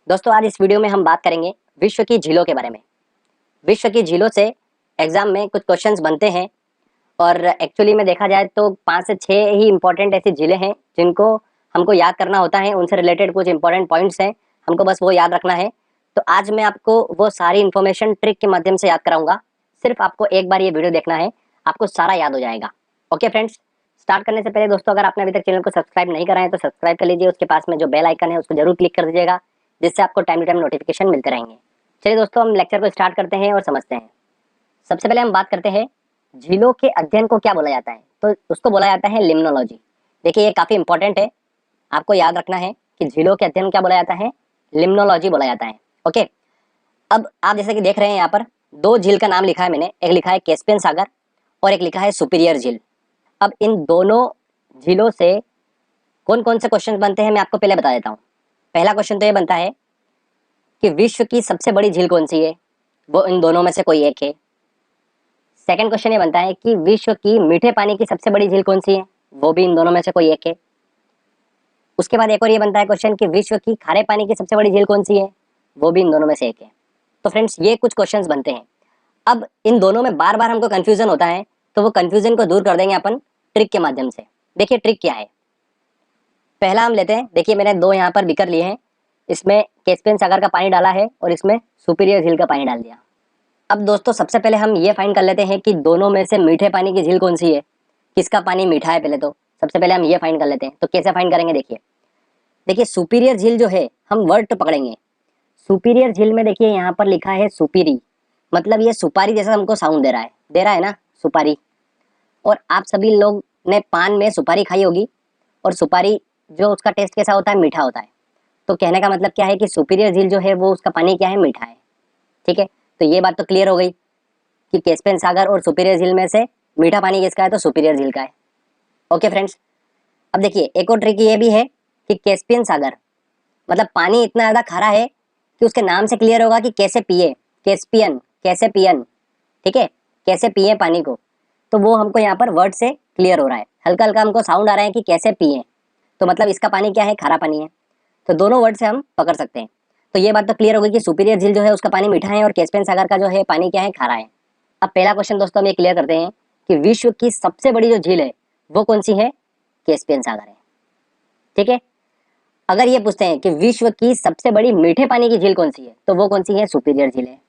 दोस्तों आज इस वीडियो में हम बात करेंगे विश्व की झीलों के बारे में। विश्व की झीलों से एग्जाम में कुछ क्वेश्चंस बनते हैं और एक्चुअली में देखा जाए तो 5 से 6 ही इंपॉर्टेंट ऐसी झीलें हैं जिनको हमको याद करना होता है। उनसे रिलेटेड कुछ इंपॉर्टेंट पॉइंट्स हैं, हमको बस वो याद रखना है। तो आज मैं आपको वो सारी इन्फॉर्मेशन ट्रिक के माध्यम से याद कराऊंगा। सिर्फ आपको एक बार ये वीडियो देखना है, आपको सारा याद हो जाएगा। ओके फ्रेंड्स, स्टार्ट करने से पहले दोस्तों अगर आपने अभी तक चैनल को सब्सक्राइब नहीं करा है तो सब्सक्राइब कर लीजिए। उसके पास में जो बेल आइकन है उसको जरूर क्लिक कर दीजिएगा, जिससे आपको टाइम टू टाइम नोटिफिकेशन मिलते रहेंगे। चलिए दोस्तों हम लेक्चर को स्टार्ट करते हैं और समझते हैं। सबसे पहले हम बात करते हैं झीलों के अध्ययन को क्या बोला जाता है। तो उसको बोला जाता है लिम्नोलॉजी। देखिए ये काफी इंपॉर्टेंट है, आपको याद रखना है कि झीलों के अध्ययन क्या बोला जाता है, लिम्नोलॉजी बोला जाता है। ओके, अब आप जैसे कि देख रहे हैं यहाँ पर दो झील का नाम लिखा है मैंने, एक लिखा है कैस्पियन सागर और एक लिखा है सुपीरियर झील। अब इन दोनों झीलों से कौन कौन से क्वेश्चन बनते हैं मैं आपको पहले बता देता हूँ। पहला क्वेश्चन तो ये बनता है कि विश्व की सबसे बड़ी झील कौन सी है, वो इन दोनों में से कोई एक है। सेकंड क्वेश्चन ये बनता है कि विश्व की मीठे पानी की सबसे बड़ी झील कौन सी है, वो भी इन दोनों में से कोई एक है। उसके बाद एक और ये बनता है क्वेश्चन कि विश्व की खारे पानी की सबसे बड़ी झील कौन सी है, वो भी इन दोनों में से एक है। तो फ्रेंड्स ये कुछ क्वेश्चंस बनते हैं। अब इन दोनों में बार बार हमको कंफ्यूजन होता है, तो वो कंफ्यूजन को दूर कर देंगे अपन ट्रिक के माध्यम से। देखिए ट्रिक क्या है, पहला हम लेते हैं। देखिए मैंने दो यहाँ पर बीकर लिए हैं, इसमें कैस्पियन सागर का पानी डाला है और इसमें सुपीरियर झील का पानी डाल दिया। अब दोस्तों सबसे पहले हम ये फाइंड कर लेते हैं कि दोनों में से मीठे पानी की झील कौन सी है, किसका पानी मीठा है। पहले तो सबसे पहले हम ये फाइंड कर लेते हैं। तो कैसे फाइंड करेंगे, देखिए देखिए सुपीरियर झील जो है हम वर्ड पकड़ेंगे। सुपीरियर झील में देखिए यहाँ पर लिखा है सुपीरी, मतलब ये सुपारी जैसा हमको साउंड दे रहा है ना, सुपारी। और आप सभी लोग ने पान में सुपारी खाई होगी, और सुपारी जो उसका टेस्ट कैसा होता है, मीठा होता है। तो कहने का मतलब क्या है कि सुपीरियर झील जो है वो उसका पानी क्या है, मीठा है। ठीक है, तो ये बात तो क्लियर हो गई कि कैस्पियन सागर और सुपीरियर झील में से मीठा पानी किसका है, तो सुपीरियर झील का है। ओके फ्रेंड्स, अब देखिए एक और ट्रिक ये भी है कि कैस्पियन सागर मतलब पानी इतना ज्यादा खारा है कि उसके नाम से क्लियर होगा कि कैसे पिए, कैस्पियन, कैसे पियन। ठीक है, कैसे पिए पानी को, तो वो हमको यहाँ पर वर्ड से क्लियर हो रहा है। हल्का हल्का हमको साउंड आ रहा है कि कैसे पिए, तो मतलब इसका पानी क्या है, खारा पानी है। तो दोनों वर्ड से हम पकड़ सकते हैं। तो ये बात तो क्लियर हो गई कि सुपीरियर झील जो है उसका पानी मीठा है और कैस्पियन सागर का जो है पानी क्या है, खारा है। अब पहला क्वेश्चन दोस्तों हम ये क्लियर करते हैं कि विश्व की सबसे बड़ी जो झील है वो कौन सी है, कैस्पियन सागर है। ठीक है, अगर ये पूछते हैं कि विश्व की सबसे बड़ी मीठे पानी की झील कौन सी है, तो वो कौन सी है, सुपीरियर झील है।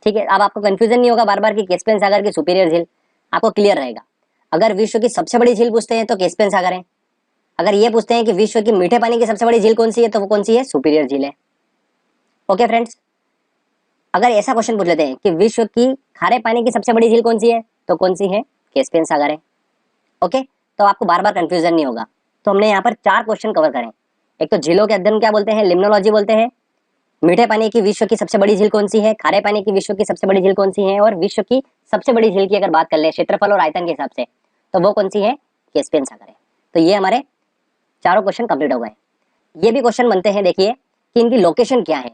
ठीक है, अब आपको कंफ्यूजन नहीं होगा बार बार कि कैस्पियन सागर की सुपीरियर झील, आपको क्लियर रहेगा। अगर विश्व की सबसे बड़ी झील पूछते हैं तो कैस्पियन सागर है। अगर ये पूछते हैं कि विश्व की मीठे पानी की सबसे बड़ी झील कौन सी है, तो वो कौन सी है, सुपीरियर झील है। ओके फ्रेंड्स, अगर ऐसा क्वेश्चन पूछ लेते हैं कि विश्व की खारे पानी की सबसे बड़ी झील कौन सी है, तो कौन सी है, कैस्पियन सागर है। ओके, तो आपको बार बार कंफ्यूजन नहीं होगा। तो हमने यहाँ पर 4 क्वेश्चन कवर करें। एक तो झीलों के अध्ययन क्या बोलते हैं, लिम्नोलॉजी बोलते हैं। मीठे पानी की विश्व की सबसे बड़ी झील कौन सी है, खारे पानी की विश्व की सबसे बड़ी झील कौन सी है, और विश्व की सबसे बड़ी झील की अगर बात कर ले क्षेत्रफल और आयतन के हिसाब से, तो वो कौन सी है, कैस्पियन सागर है। तो ये हमारे चारों क्वेश्चन कंप्लीट हो गए। ये भी क्वेश्चन बनते हैं देखिए कि इनकी लोकेशन क्या है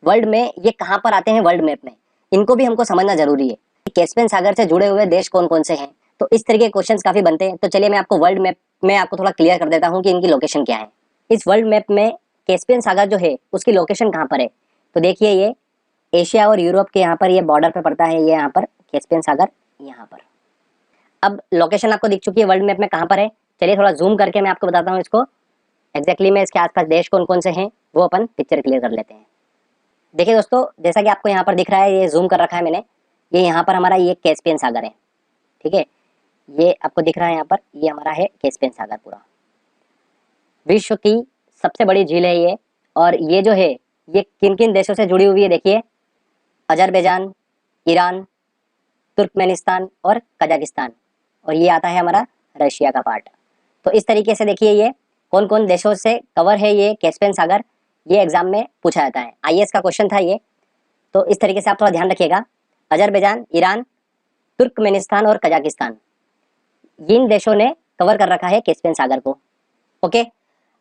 वर्ल्ड में, ये कहाँ पर आते हैं वर्ल्ड मैप में, इनको भी हमको समझना जरूरी है कि कैस्पियन सागर से जुड़े हुए देश कौन कौन से हैं। तो इस तरीके के क्वेश्चंस काफी बनते हैं। तो चलिए मैं आपको वर्ल्ड मैप में आपको थोड़ा क्लियर कर देता हूँ कि इनकी लोकेशन क्या है। इस वर्ल्ड मैप में कैस्पियन सागर जो है उसकी लोकेशन कहाँ पर है, तो देखिए ये एशिया और यूरोप के यहाँ पर ये बॉर्डर पे पड़ता है, ये यहाँ पर कैस्पियन सागर यहाँ पर। अब लोकेशन आपको दिख चुकी है वर्ल्ड मैप में कहाँ पर है। चलिए थोड़ा जूम करके मैं आपको बताता हूँ इसको एग्जैक्टली में इसके आसपास देश कौन कौन से हैं, वो अपन पिक्चर क्लियर कर लेते हैं। देखिए दोस्तों जैसा कि आपको यहाँ पर दिख रहा है, ये जूम कर रखा है मैंने, ये यहाँ पर हमारा ये कैस्पियन सागर है। ठीक है, ये आपको दिख रहा है यहाँ पर, ये हमारा है कैस्पियन सागर पूरा। विश्व की सबसे बड़ी झील है ये। और ये जो है ये किन किन देशों से जुड़ी हुई है, देखिए अजरबैजान, ईरान, तुर्कमेनिस्तान और कजाकिस्तान, और ये आता है हमारा रशिया का पार्ट। तो इस तरीके से देखिए ये कौन कौन देशों से कवर है ये कैस्पियन सागर, ये एग्जाम में पूछा जाता है, आईएएस का क्वेश्चन था ये। तो इस तरीके से आप थोड़ा ध्यान रखिएगा, अजरबैजान, ईरान, तुर्कमेनिस्तान और कजाकिस्तान, इन देशों ने कवर कर रखा है कैस्पियन सागर को। ओके,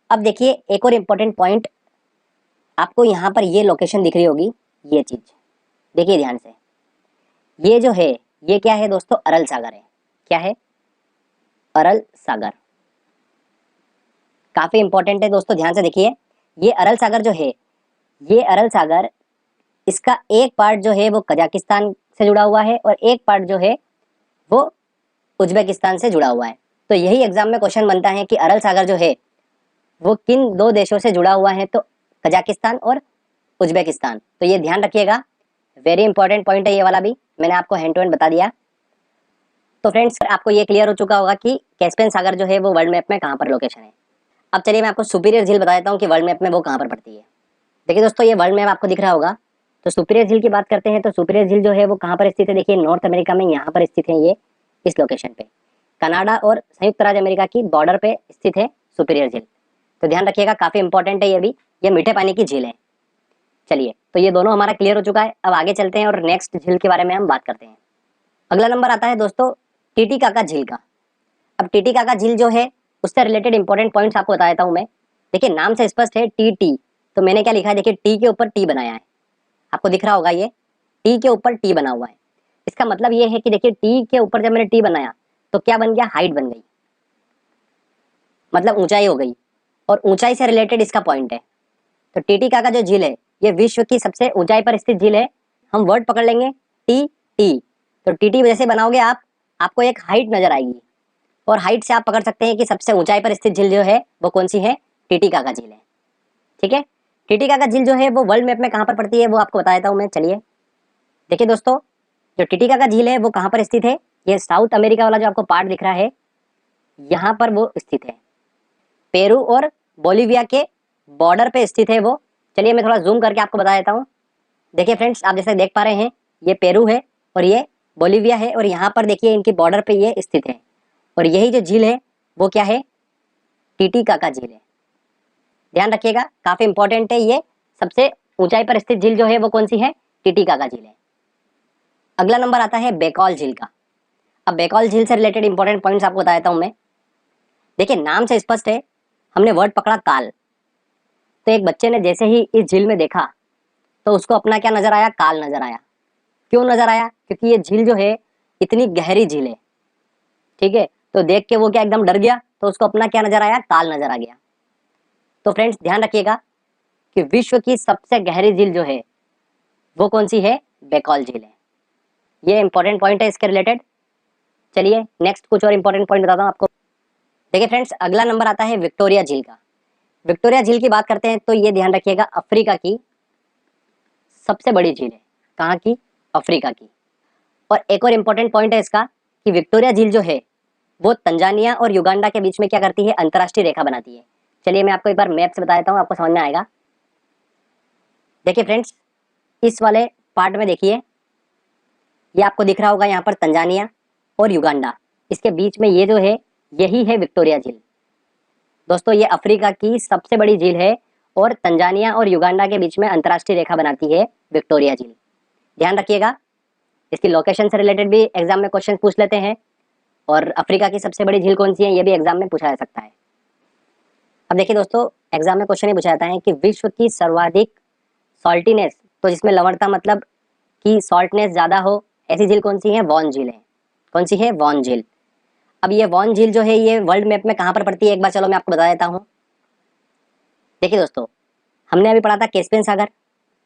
अब देखिए एक और इम्पोर्टेंट पॉइंट, आपको यहाँ पर ये लोकेशन दिख रही होगी, ये चीज देखिए ध्यान से, ये जो है ये क्या है दोस्तों, अरल सागर है। क्या है, अरल सागर। काफी इंपॉर्टेंट है दोस्तों, ध्यान से देखिए, ये अरल सागर जो है ये अरल सागर, इसका एक पार्ट जो है वो कजाकिस्तान से जुड़ा हुआ है और एक पार्ट जो है वो उज्बेकिस्तान से जुड़ा हुआ है। तो यही एग्जाम में क्वेश्चन बनता है कि अरल सागर जो है वो किन दो देशों से जुड़ा हुआ है, तो कजाकिस्तान और उज्बेकिस्तान। तो ये ध्यान रखिएगा, वेरी इंपॉर्टेंट पॉइंट है ये वाला भी, मैंने आपको हैंड टू हैंड बता दिया। तो फ्रेंड्स आपको ये क्लियर हो चुका होगा कि कैस्पियन सागर जो है वो वर्ल्ड मैप में कहाँ पर लोकेशन है। अब चलिए मैं आपको सुपीरियर झील बता देता हूँ कि वर्ल्ड मैप में वो कहाँ पर पड़ती है। देखिए दोस्तों, ये वर्ल्ड मैप आपको दिख रहा होगा। तो सुपीरियर झील की बात करते हैं तो सुपीरियर झील जो है वो कहाँ पर स्थित है, देखिए नॉर्थ अमेरिका में यहाँ पर स्थित है, ये इस लोकेशन पे कनाडा और संयुक्त राज्य अमेरिका की बॉर्डर पे स्थित है सुपीरियर झील। तो ध्यान रखिएगा, काफी इंपॉर्टेंट है ये भी, ये मीठे पानी की झील है। चलिए, तो ये दोनों हमारा क्लियर हो चुका है। अब आगे चलते हैं और नेक्स्ट झील के बारे में हम बात करते हैं। अगला नंबर आता है दोस्तों टीटीकाका झील का। अब टीटीकाका झील जो है उससे रिलेटेड इंपॉर्टेंट पॉइंट्स आपको बता देता हूँ मैं। देखिए नाम से स्पष्ट है टी टी, तो मैंने क्या लिखा है, देखिए टी के ऊपर टी बनाया है, आपको दिख रहा होगा ये टी के ऊपर टी बना हुआ है। इसका मतलब ये है कि देखिए टी के ऊपर जब मैंने टी बनाया तो क्या बन गया, हाइट बन गई, मतलब ऊंचाई हो गई, और ऊंचाई से रिलेटेड इसका पॉइंट है। तो टीटीकाका जो झील है ये विश्व की सबसे ऊंचाई पर स्थित झील है। हम वर्ड पकड़ लेंगे टी टी, तो टी टी जैसे बनाओगे आप, आपको एक हाइट नजर आएगी, और हाइट से आप पकड़ सकते हैं कि सबसे ऊंचाई पर स्थित झील जो है वो कौन सी है, टीटीकाका झील है। ठीक है, टीटीकाका झील जो है वो वर्ल्ड मैप में कहाँ पर पड़ती है वो आपको बता देता हूँ मैं। चलिए देखिए दोस्तों, जो टीटीकाका झील है वो कहाँ पर स्थित है, ये साउथ अमेरिका वाला जो आपको पार्ट दिख रहा है यहाँ पर वो स्थित है, पेरू और बोलिविया के बॉर्डर पे स्थित है वो। चलिए मैं थोड़ा जूम करके आपको बता देता हूँ। देखिए फ्रेंड्स, आप जैसे देख पा रहे हैं ये पेरू है और ये बोलिविया है, और यहाँ पर देखिए इनकी बॉर्डर पे ये स्थित है, और यही जो झील है वो क्या है, टीटीकाका झील है। ध्यान रखिएगा, काफी इंपॉर्टेंट है ये, सबसे ऊंचाई पर स्थित झील जो है वो कौन सी है, टीटीकाका झील है। अगला नंबर आता है बेकॉल झील का। अब बेकॉल झील से रिलेटेड इंपॉर्टेंट पॉइंट्स आपको बता देता हूँ मैं। देखिए नाम से स्पष्ट है, हमने वर्ड पकड़ा काल, तो एक बच्चे ने जैसे ही इस झील में देखा तो उसको अपना क्या नजर आया, काल नजर आया। क्यों नजर आया, क्योंकि ये झील जो है इतनी गहरी झील है। ठीक है, तो देख के वो क्या एकदम डर गया, तो उसको अपना क्या नजर आया, काल नजर आ गया। तो फ्रेंड्स ध्यान रखिएगा कि विश्व की सबसे गहरी झील जो है वो कौन सी है, बेकॉल झील है। ये इंपॉर्टेंट पॉइंट है इसके रिलेटेड। चलिए नेक्स्ट कुछ और इंपॉर्टेंट पॉइंट बताता हूँ आपको। देखिए फ्रेंड्स, अगला नंबर आता है विक्टोरिया झील का। विक्टोरिया झील की बात करते हैं तो ये ध्यान रखिएगा अफ्रीका की सबसे बड़ी झील है। कहाँ की, अफ्रीका की। और एक और इंपॉर्टेंट पॉइंट है इसका कि विक्टोरिया झील जो है वो तंजानिया और युगांडा के बीच में क्या करती है, अंतरराष्ट्रीय रेखा बनाती है। चलिए मैं आपको एक बार मैप से बता देता हूँ, आपको समझ में आएगा। देखिए फ्रेंड्स, इस वाले पार्ट में देखिए ये आपको दिख रहा होगा यहाँ पर तंजानिया और युगांडा, इसके बीच में ये जो है यही है विक्टोरिया झील। दोस्तों ये अफ्रीका की सबसे बड़ी झील है और तंजानिया और युगांडा के बीच में अंतरराष्ट्रीय रेखा बनाती है विक्टोरिया झील। ध्यान रखिएगा, इसकी लोकेशन से रिलेटेड भी एग्जाम में क्वेश्चन पूछ लेते हैं, और अफ्रीका की सबसे बड़ी झील कौन सी है ये भी एग्जाम में पूछा जा सकता है। अब देखिए दोस्तों, एग्जाम में क्वेश्चन ये पूछा जाता है कि विश्व की सर्वाधिक सॉल्टीनेस, तो जिसमें लवणता मतलब कि सॉल्टनेस ज्यादा हो, ऐसी झील कौन सी है, वॉन झील है। कौन सी है, वॉन झील। अब ये वॉन झील जो है ये वर्ल्ड मैप में कहाँ पर पड़ती है, एक बार चलो मैं आपको बता देता हूँ। देखिए दोस्तों, हमने अभी पढ़ा था कैस्पियन सागर,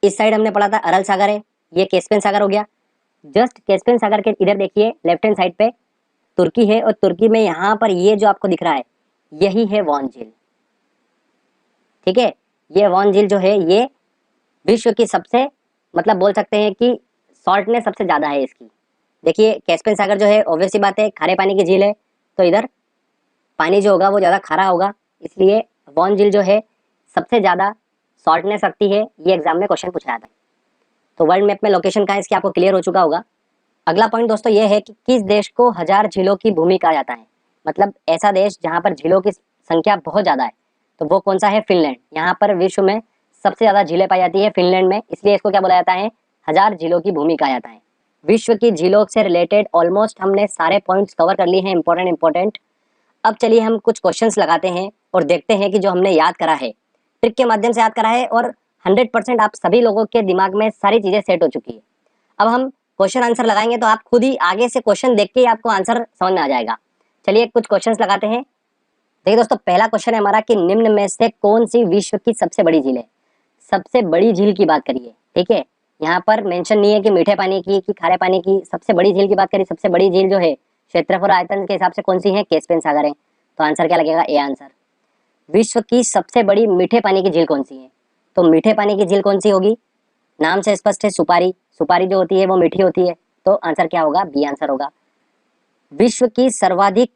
इस साइड हमने पढ़ा था अरल सागर है, ये कैस्पियन सागर हो गया। जस्ट कैस्पियन सागर के इधर देखिए लेफ्ट हैंड साइड पे तुर्की है, और तुर्की में यहाँ पर ये जो आपको दिख रहा है यही है वॉन झील। ठीक है, ये वॉन झील जो है ये विश्व की सबसे, मतलब बोल सकते हैं कि सॉल्टनेस सबसे ज्यादा है इसकी। देखिए कैस्पियन सागर जो है ऑब्वियस सी बात है खारे पानी की झील है, तो इधर पानी जो होगा वो ज्यादा खारा होगा, इसलिए वॉन झील जो है सबसे ज्यादा सॉल्टनेस रखती है। ये एग्जाम में क्वेश्चन पूछा जाता है। तो वर्ल्ड मैप में लोकेशन कहाँ है इसकी आपको क्लियर हो चुका होगा। अगला पॉइंट दोस्तों ये है कि किस देश को 1000 झीलों की भूमि कहा जाता है, मतलब ऐसा देश जहाँ पर झीलों की संख्या बहुत ज्यादा है, तो वो कौन सा है, फिनलैंड। यहाँ पर विश्व में सबसे ज्यादा झीलें पाई जाती है फिनलैंड में, इसलिए इसको क्या बोला जाता है, 1000 झीलों की भूमि कहा जाता है। विश्व की झीलों से रिलेटेड ऑलमोस्ट हमने सारे पॉइंट्स कवर कर लिए हैं, इंपॉर्टेंट। अब चलिए हम कुछ क्वेश्चंस लगाते हैं और देखते हैं कि जो हमने याद करा है, ट्रिक के माध्यम से याद करा है, और 100% आप सभी लोगों के दिमाग में सारी चीजें सेट हो चुकी है। अब हम क्वेश्चन आंसर लगाएंगे तो आप खुद ही आगे से क्वेश्चन देख के ही आपको आंसर समझ में आ जाएगा। चलिए कुछ क्वेश्चंस लगाते हैं। देखिए दोस्तों, पहला क्वेश्चन है हमारा कि निम्न में से कौन सी विश्व की सबसे बड़ी झील है। सबसे बड़ी झील की बात करिए, ठीक है। यहाँ पर मेंशन नहीं है कि मीठे पानी की कि खारे पानी की, सबसे बड़ी झील की बात करिए। सबसे बड़ी झील जो है क्षेत्रफल और आयतन के हिसाब से कौन सी है? कैस्पियन सागर है। तो आंसर क्या लगेगा? A answer. विश्व की सबसे बड़ी मीठे पानी की झील कौन सी है? तो मीठे पानी की झील कौन सी होगी? नाम से स्पष्ट है, सुपारी। सुपारी जो होती है वो मीठी होती है। तो आंसर क्या होगा? बी आंसर होगा। विश्व की सर्वाधिक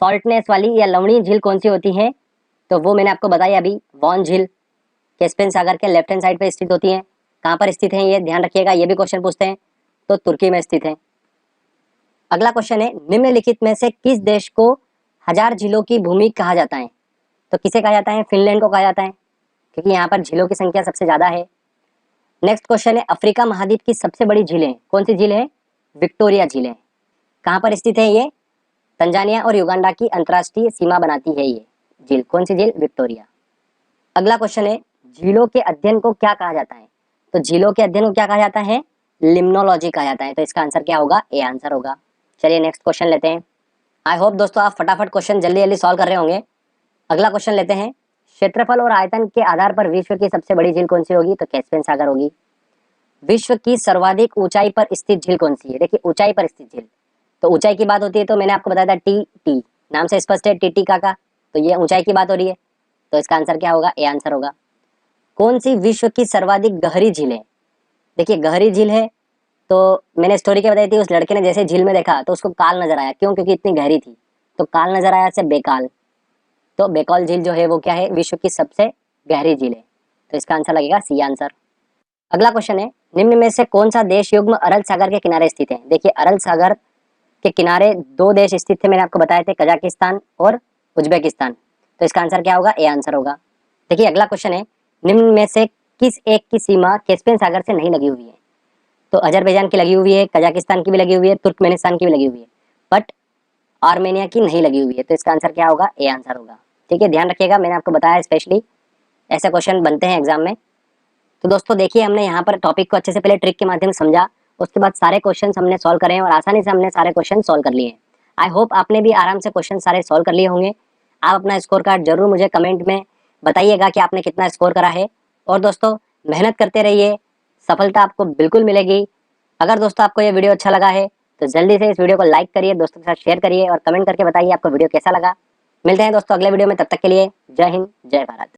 सॉल्टनेस वाली या लवणीय झील कौन सी होती है? तो वो मैंने आपको बताया अभी, वॉन झील। कैस्पियन सागर के लेफ्ट हैंड साइड पे स्थित होती है। कहाँ पर स्थित है ये ध्यान रखिएगा, ये भी क्वेश्चन पूछते हैं। तो तुर्की में स्थित है। अगला क्वेश्चन है, निम्नलिखित में से किस देश को हजार झीलों की भूमि कहा जाता है? तो किसे कहा जाता है? फिनलैंड को कहा जाता है, क्योंकि यहाँ पर झीलों की संख्या सबसे ज्यादा है। नेक्स्ट क्वेश्चन है, अफ्रीका महाद्वीप की सबसे बड़ी झीलें कौन सी झील है? विक्टोरिया झील है। कहाँ पर स्थित है ये? तंजानिया और युगांडा की अंतर्राष्ट्रीय सीमा बनाती है ये झील। कौन सी झील? विक्टोरिया। अगला क्वेश्चन है, झीलों के अध्ययन को क्या कहा जाता है? तो झीलों के अध्ययन को क्या कहा जाता है? लिम्नोलॉजी कहा जाता है। तो इसका आंसर क्या होगा? ए आंसर होगा। चलिए नेक्स्ट क्वेश्चन लेते हैं। आई होप दोस्तों आप फटाफट क्वेश्चन जल्दी जल्दी सॉल्व कर रहे होंगे। अगला क्वेश्चन लेते हैं, क्षेत्रफल और आयतन के आधार पर विश्व की सबसे बड़ी झील कौन सी होगी? तो कैस्पियन सागर होगी। विश्व की सर्वाधिक ऊंचाई पर स्थित झील कौन सी है? देखिए ऊंचाई पर स्थित झील, तो ऊंचाई की बात होती है तो मैंने आपको बताया था टी टी, नाम से स्पष्ट है टिटिका का। तो ये ऊंचाई की बात हो रही है। तो इसका आंसर क्या होगा? ए आंसर होगा। कौन सी विश्व की सर्वाधिक गहरी झील है? देखिए गहरी झील है तो मैंने स्टोरी क्या बताई थी, उस लड़के ने जैसे झील में देखा तो उसको काल नजर आया। क्यों? क्योंकि इतनी गहरी थी। तो काल नजर आया से बेकाल। तो बेकाल झील जो है वो क्या है? विश्व की सबसे गहरी झील है। तो इसका आंसर लगेगा सी आंसर। अगला क्वेश्चन है, निम्न में से कौन सा देश युग्म अरल सागर के किनारे स्थित है? देखिए अरल सागर के किनारे दो देश स्थित थे, मैंने आपको बताए थे, कजाकिस्तान और उज्बेकिस्तान। तो इसका आंसर क्या होगा? ए आंसर होगा। देखिए अगला क्वेश्चन है, निम्न में से किस एक की सीमा कैस्पियन सागर से नहीं लगी हुई है? तो अजरबैजान की लगी हुई है, कजाकिस्तान की भी लगी हुई है, तुर्कमेनिस्तान की भी लगी हुई है, बट आर्मेनिया की नहीं लगी हुई है। तो इसका आंसर क्या होगा? ए आंसर होगा। ठीक है, ध्यान रखिएगा, मैंने आपको बताया स्पेशली ऐसे क्वेश्चन बनते हैं एग्जाम में। तो दोस्तों देखिए हमने यहाँ पर टॉपिक को अच्छे से पहले ट्रिक के माध्यम से समझा, उसके बाद सारे क्वेश्चन हमने सॉल्व करे हैं और आसानी से हमने सारे क्वेश्चन सॉल्व कर लिए हैं। आई होप आपने भी आराम से क्वेश्चन सारे सॉल्व कर लिए होंगे। आप अपना स्कोर कार्ड जरूर मुझे कमेंट में बताइएगा कि आपने कितना स्कोर करा है। और दोस्तों मेहनत करते रहिए, सफलता आपको बिल्कुल मिलेगी। अगर दोस्तों आपको ये वीडियो अच्छा लगा है तो जल्दी से इस वीडियो को लाइक करिए, दोस्तों के साथ शेयर करिए और कमेंट करके बताइए आपको वीडियो कैसा लगा। मिलते हैं दोस्तों अगले वीडियो में, तब तक के लिए जय हिंद जय भारत।